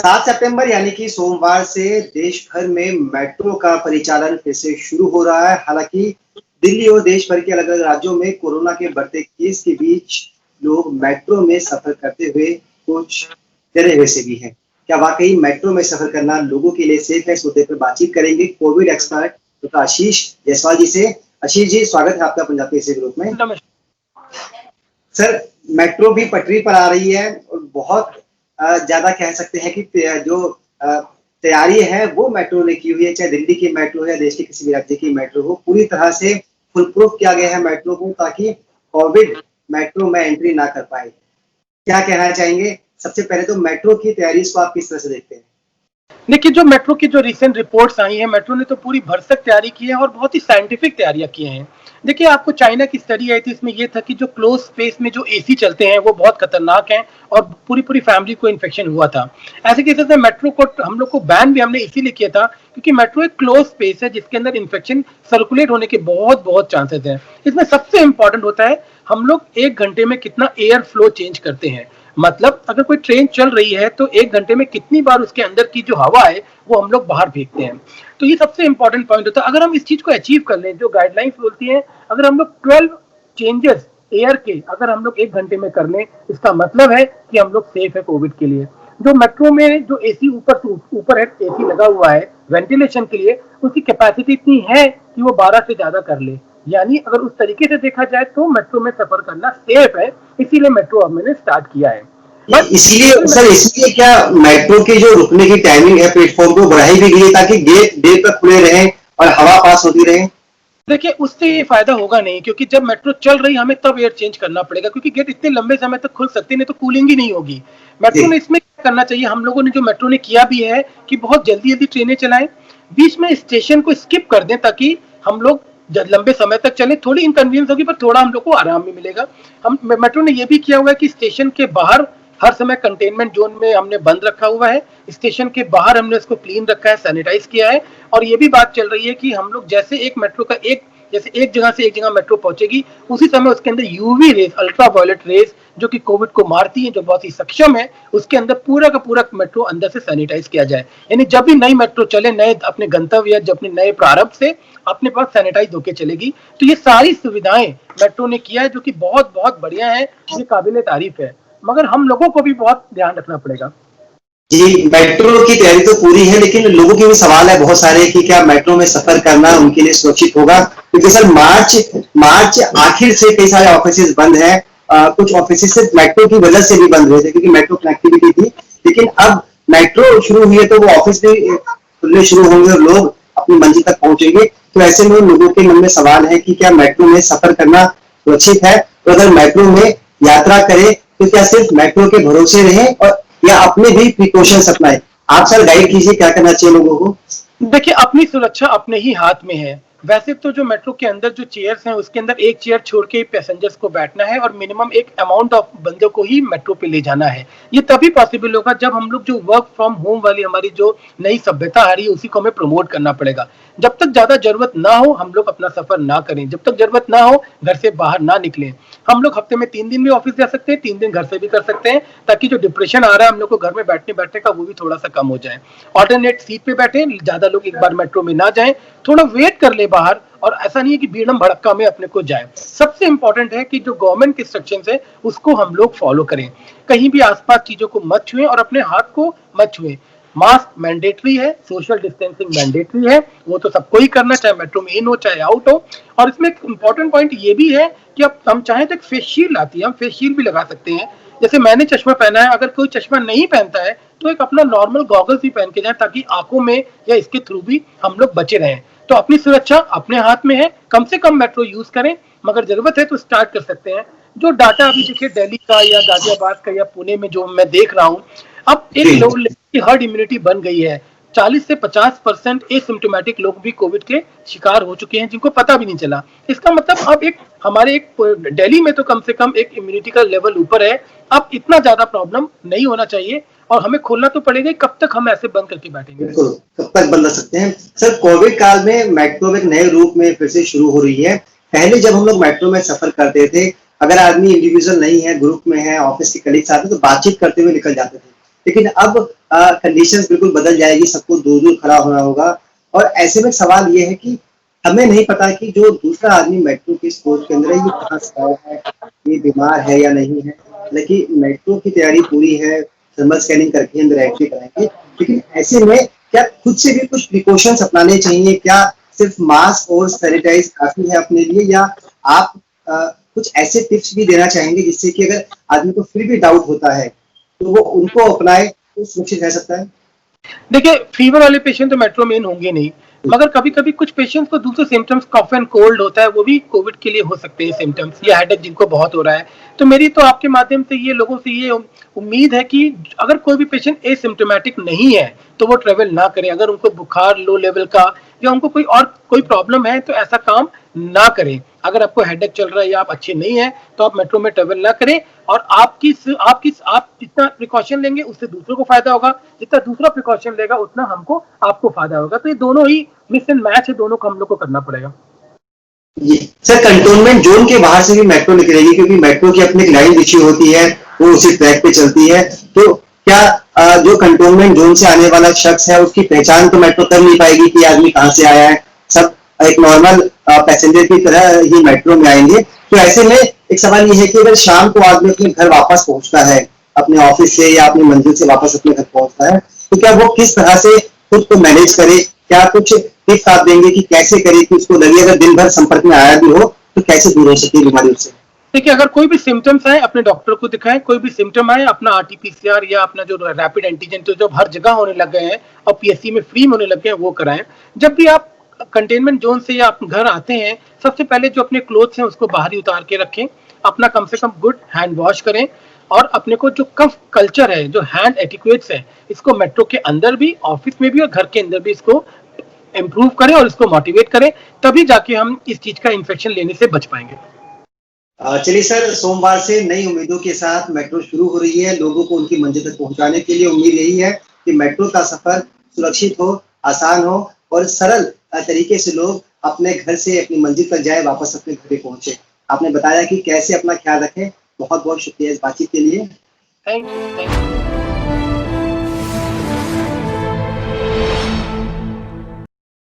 7 सितंबर यानी कि सोमवार से देश भर में मेट्रो का परिचालन फिर से शुरू हो रहा है। हालांकि दिल्ली और देश भर के अलग अलग राज्यों में कोरोना के बढ़ते केस के बीच लोग मेट्रो में सफर करते हुए कुछ डरे हुए से भी हैं। क्या वाकई मेट्रो में सफर करना लोगों के लिए सेफ है? इस मुद्दे पर बातचीत करेंगे कोविड एक्सपर्ट डॉक्टर आशीष जायसवाल जी से। आशीष जी, स्वागत है आपका पंजाब केसरी ग्रुप में। सर, मेट्रो भी पटरी पर आ रही है और बहुत ज्यादा कह सकते हैं कि जो तैयारी है वो मेट्रो ने की हुई है, चाहे दिल्ली की मेट्रो है या देश के किसी भी राज्य की मेट्रो हो, पूरी तरह से फुल प्रूफ किया गया है मेट्रो को, ताकि कोविड मेट्रो में एंट्री ना कर पाए। क्या कहना चाहेंगे? सबसे पहले तो मेट्रो की तैयारी को आप किस तरह से देखते हैं? देखिए, जो मेट्रो की जो रिसेंट रिपोर्ट्स आई हैं, मेट्रो ने तो पूरी भरसक तैयारी की है और बहुत ही साइंटिफिक तैयारियां की हैं। देखिए, आपको चाइना की स्टडी आई थी, इसमें ये था कि जो क्लोज स्पेस में जो एसी चलते हैं वो बहुत खतरनाक हैं और पूरी पूरी फैमिली को इन्फेक्शन हुआ था। ऐसे केसेस में मेट्रो को हम लोग को बैन भी हमने इसीलिए किया था क्योंकि मेट्रो एक क्लोज स्पेस है जिसके अंदर इन्फेक्शन सर्कुलेट होने के बहुत बहुत चांसेस हैं। इसमें सबसे इंपॉर्टेंट होता है हम लोग 1 घंटे में कितना एयर फ्लो चेंज करते हैं। मतलब अगर कोई ट्रेन चल रही है तो 1 घंटे में कितनी बार उसके अंदर की जो हवा है वो हम लोग बाहर फेंकते हैं। तो ये सबसे इंपॉर्टेंट पॉइंट होता है। अगर हम इस चीज को अचीव कर लें, जो गाइडलाइंस बोलती है, अगर हम लोग 12 चेंजेस एयर के अगर हम लोग 1 घंटे में कर लें, इसका मतलब है कि हम लोग सेफ है कोविड के लिए। जो मेट्रो में जो एसी ऊपर है, एसी लगा हुआ है वेंटिलेशन के लिए, उसकी कैपेसिटी इतनी है कि वो 12 से ज्यादा कर ले। यानी अगर उस तरीके से देखा जाए तो मेट्रो में सफर करना सेफ है, इसीलिए मेट्रो अब मैंने स्टार्ट किया है। इसलिए क्या मेट्रो के जो रुकने की टाइमिंग है प्लेटफॉर्म को बढ़ाई भी गई है ताकि गेट देर तक खुले रहें और हवा पास होती रहे? देखिए, उससे ये फायदा होगा नहीं, क्योंकि जब मेट्रो चल रही हमें तब एयर चेंज करना पड़ेगा, क्योंकि गेट इतने लंबे समय तक खुल सकती नहीं तो कूलिंग ही नहीं होगी। मेट्रो ने इसमें क्या करना चाहिए, हम लोगों ने जो मेट्रो ने किया भी है कि बहुत जल्दी जल्दी ट्रेनें चलाएं, बीच में स्टेशन को स्किप कर दें ताकि हम लोग लंबे समय तक चले। थोड़ी इनकन्वीनियंस होगी पर थोड़ा हम लोग को आराम भी मिलेगा। हम मेट्रो ने ये भी किया हुआ है कि स्टेशन के बाहर हर समय कंटेनमेंट जोन में हमने बंद रखा हुआ है, स्टेशन के बाहर हमने इसको क्लीन रखा है, सैनिटाइज किया है। और ये भी बात चल रही है कि हम लोग जैसे एक मेट्रो का जैसे एक जगह से एक जगह मेट्रो पहुंचेगी, उसी समय उसके अंदर यूवी रेज, अल्ट्रावायलेट रेज, जो कि कोविड को मारती है, जो बहुत ही सक्षम है, उसके अंदर पूरा का पूरा मेट्रो अंदर से सैनिटाइज किया जाए। यानी जब भी नई मेट्रो चले, नए अपने गंतव्य या अपने नए प्रारंभ से अपने पास सैनिटाइज होकर चलेगी। तो ये सारी सुविधाएं मेट्रो ने किया है, जो कि बहुत बहुत बढ़िया है, ये काबिले तारीफ है। मगर हम लोगों को भी बहुत ध्यान रखना पड़ेगा। जी, मेट्रो की तैयारी तो पूरी है, लेकिन लोगों के भी सवाल है बहुत सारे कि क्या मेट्रो में सफर करना उनके लिए सुरक्षित होगा? क्योंकि सर मार्च आखिर से कई सारे ऑफिस बंद हैं, कुछ ऑफिस से मेट्रो की वजह से भी बंद हुए थे क्योंकि मेट्रो कनेक्टिविटी थी। लेकिन अब मेट्रो शुरू हुई है तो वो ऑफिस भी खुलने शुरू होंगे और लोग अपनी मंजिल तक पहुंचेंगे। तो ऐसे में लोगों के मन में सवाल है कि क्या मेट्रो में सफर करना सुरक्षित है? तो अगर मेट्रो में यात्रा करें तो क्या सिर्फ मेट्रो के भरोसे रहें और या अपने भी प्रिकॉशंस अपनाएं? आप सर गाइड कीजिए, क्या करना चाहिए लोगों को? देखिए, अपनी सुरक्षा अपने ही हाथ में है। वैसे तो जो मेट्रो के अंदर जो चेयर्स हैं उसके अंदर एक चेयर छोड़ के पैसेंजर्स को बैठना है और मिनिमम एक अमाउंट ऑफ बंदों को ही मेट्रो पे ले जाना है। ये तभी पॉसिबल होगा जब हम लोग जो वर्क फ्रॉम होम वाली हमारी जो नई सभ्यता आ रही है उसी को हमें प्रमोट करना पड़ेगा। जब तक ज्यादा जरूरत ना हो हम लोग अपना सफर ना करें, जब तक जरूरत ना हो घर से बाहर ना निकलें। हम लोग हफ्ते में 3 दिन भी ऑफिस जा सकते हैं, 3 दिन घर से भी कर सकते हैं, ताकि जो डिप्रेशन आ रहा है हम लोग को घर में बैठने का, वो भी थोड़ा सा कम हो जाए। ऑल्टरनेट सीट पे बैठे, ज्यादा लोग एक बार मेट्रो में ना जाएं, थोड़ा वेट कर ले बाहर, और ऐसा नहीं है कि भीड़म भड़क्का में अपने को जाए। सबसे इंपॉर्टेंट है कि जो गवर्नमेंट के इंस्ट्रक्शंस है उसको हम लोग फॉलो करें। कहीं भी आसपास चीजों को मत छुएं और अपने हाथ को मत छुएं। मास्क मैंडेटरी है, सोशल डिस्टेंसिंग मैंडेटरी है, वो तो सबको ही करना, चाहे मेट्रो में इन हो चाहे आउट हो। और इसमें एक इंपॉर्टेंट पॉइंट ये भी है कि अब हम चाहें तो एक फेस शील्ड आती है, हम फेस शील्ड भी लगा सकते हैं। जैसे मैंने चश्मा पहना है, अगर कोई चश्मा नहीं पहनता है तो एक अपना नॉर्मल गॉगल्स भी पहन के जाए, ताकि आंखों में या इसके थ्रू भी हम लोग बचे रहें। तो अपनी सुरक्षा अपने हाथ में है, कम से कम मेट्रो यूज करें, मगर जरूरत है तो स्टार्ट कर सकते हैं। जो डाटा अभी देखिए दिल्ली का या गाजियाबाद का या पुणे में जो मैं देख रहा हूँ, अब एक लोग की हर्ड इम्यूनिटी बन गई है। 40 से 50% एसिम्प्टोमेटिक लोग भी कोविड के शिकार हो चुके हैं, जिनको पता भी नहीं चला। इसका मतलब अब एक हमारे एक दिल्ली में तो कम से कम एक इम्यूनिटी का लेवल ऊपर है। अब इतना ज्यादा प्रॉब्लम नहीं होना चाहिए और हमें खोलना तो पड़ेगा। कब तक हम ऐसे बंद करके बैठेंगे? बिल्कुल, कब तक बंद रह सकते हैं? सर, कोविड काल में मेट्रो एक नए रूप में फिर से शुरू हो रही है। पहले जब हम लोग मेट्रो में सफर करते थे, अगर आदमी इंडिविजुअल नहीं है, ग्रुप में है, ऑफिस के कलीग साथ हैं, तो बातचीत करते हुए निकल जाते थे। लेकिन अब कंडीशंस बिल्कुल बदल जाएगी, सबको दूर-दूर खड़ा होना होगा। और ऐसे में सवाल ये है कि हमें नहीं पता कि जो दूसरा आदमी मेट्रो की कोच के अंदर है, ये कहाँ से आया है, ये बीमार है या नहीं है। हालाँकि मेट्रो की तैयारी पूरी है, थर्मल स्कैनिंग करके अंदर एंट्री कराएँगे। लेकिन ऐसे में क्या खुद से भी कुछ प्रिकॉशंस अपनाने चाहिए? क्या सिर्फ मास्क और सैनिटाइज काफ़ी है अपने लिए, या आप कुछ ऐसे टिप्स भी देना चाहेंगे जिससे कि अगर आदमी को फिर भी डाउट होता है, तो वो उनको अपनाए तो सुरक्षित रह सकता है? देखिए, फीवर वाले पेशेंट तो मेट्रो में इन होंगे नहीं, मगर कभी-कभी कुछ पेशेंट्स को दूसरे सिम्पटम्स कफ एंड कोल्ड होता है, वो भी कोविड के लिए हो सकते हैं सिम्पटम्स, या हेडेक जिनको बहुत हो रहा है। तो मेरी तो आपके माध्यम से ये लोगों से ये उम्मीद है कि अगर कोई भी पेशेंट एसिम्प्टोमेटिक नहीं है, तो वो ट्रैवल ना करें। अगर उनको बुखार लो लेवल का या उनको कोई प्रॉब्लम है, तो ऐसा काम ना करें। अगर आपको हेडेक चल रहा है या आप अच्छे नहीं हैं, तो आप मेट्रो में ट्रैवल ना करें। और आप जितना प्रिकॉशन लेंगे, उससे दूसरों को फायदा होगा, जितना दूसरा प्रिकॉशन लेगा उतना आपको फायदा होगा। तो ये दोनों ही मिक्स एंड मैच है, दोनों को हम लोग को करना पड़ेगा। जी सर, कंटोनमेंट जोन के बाहर से भी मेट्रो निकलेगी, क्योंकि मेट्रो की अपनी एक लाइन बिछी होती है, वो उसी ट्रैक पे चलती है। तो क्या जो कंटोनमेंट जोन से आने वाला शख्स है, उसकी पहचान तो मेट्रो कर नहीं पाएगी कि आदमी कहाँ से आया है? सब एक नॉर्मल पैसेंजर की तरह ही मेट्रो में आएंगे। तो ऐसे में एक सवाल ये है कि अगर शाम को आदमी अपने घर वापस पहुंचता है, अपने ऑफिस से या अपनी मंजिल से वापस अपने घर पहुंचता है, तो क्या वो किस तरह से खुद को मैनेज करे? क्या कुछ टिप्स आप देंगे कि कैसे करे कि उसको लगे अगर दिन भर संपर्क में आया भी हो, तो कैसे दूर हो सकती है बीमारी उससे? देखिए, अगर कोई भी सिम्टम्स आए, अपने डॉक्टर को दिखाएं। कोई भी सिम्टम आए, अपना आरटीपीसीआर या अपना जो रैपिड एंटीजन तो जब हर जगह होने लग गए हैं और पीएससी में फ्री होने लग गए हैं, वो कराएं। जब भी आप कंटेनमेंट जोन से या घर आते हैं, सबसे पहले जो अपने क्लोथ्स हैं उसको बाहर ही उतार के रखें। अपना कम से कम गुड हैंड वॉश करें, और अपने को जो कफ कल्चर है, जो हैंड एटिक्वेट्स है, इसको मेट्रो के अंदर भी, ऑफिस में भी और घर के अंदर भी इसको इम्प्रूव करें और इसको मोटिवेट करें। तभी जाके हम इस चीज का इन्फेक्शन लेने से बच पाएंगे। चलिए सर, सोमवार से नई उम्मीदों के साथ मेट्रो शुरू हो रही है। लोगों को उनकी मंजिल तक पहुंचाने के लिए उम्मीद यही है कि मेट्रो का सफर सुरक्षित हो, आसान हो और सरल तरीके से लोग अपने घर से अपनी मंजिल तक जाए, वापस अपने घर पे पहुंचे। आपने बताया कि कैसे अपना ख्याल रखें। बहुत बहुत शुक्रिया इस बातचीत के लिए। Thank you.